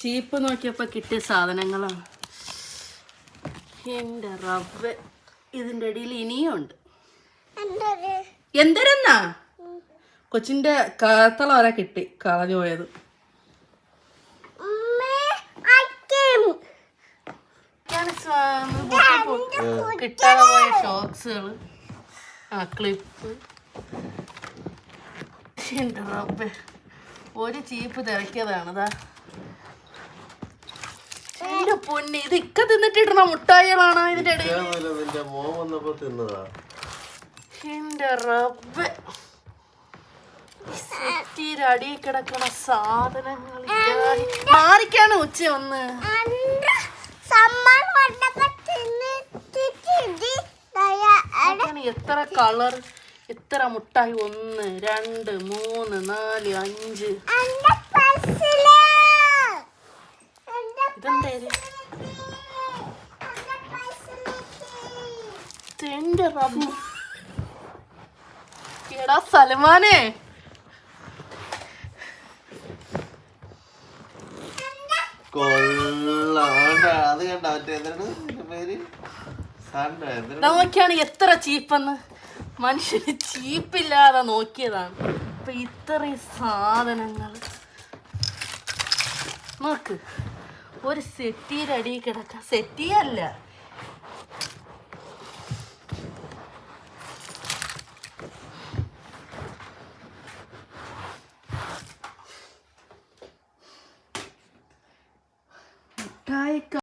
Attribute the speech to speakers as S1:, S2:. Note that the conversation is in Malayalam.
S1: ചീപ്പ് നോക്കിയപ്പോൾ കിട്ടിയ സാധനങ്ങളാണ്. എൻ്റെ റബ്ബ്, ഇതിൻ്റെ ഇടയിൽ ഇനിയും ഉണ്ട്. എന്തരെന്നാ കൊച്ചിൻ്റെ കാത്തള വരെ കിട്ടി, കളഞ്ഞു പോയത്. കിട്ടാതെ പോയ ഷോക്സുകൾ, ക്ലിപ്പ്. എൻ്റെ റബ്ബേ, ഒരു ചീപ്പ് തിരക്കിയതാണിതാ. എന്റെ പൊന്നെ, ഇത് ഇക്ക തിന്നിട്ടിടുന്ന മുട്ടായികളാണ് ഇതിന്റെ ഇടയിൽ. എന്റെ റബ്ബ്, അടിയിൽ കിടക്കണ സാധനങ്ങൾ മാറിക്കാണ് ഉച്ച വന്ന്. എത്ര കളർ, എത്ര മുട്ടായി, 1 2 3 4 5. ഇതെന്തേര് എന്റെ റബ്ബ്. എടാ സൽമാനെ, നോക്കിയാണ് എത്ര ചീപ്പെന്ന്. മനുഷ്യന് ചീപ്പില്ലാതെ നോക്കിയതാണ്. ഇപ്പൊ ഇത്രയും സാധനങ്ങൾ നോക്ക്. ഒരു സെറ്റിയുടെ അടിയിൽ കിടക്കാം. സെറ്റിയല്ല, മിഠായിക്ക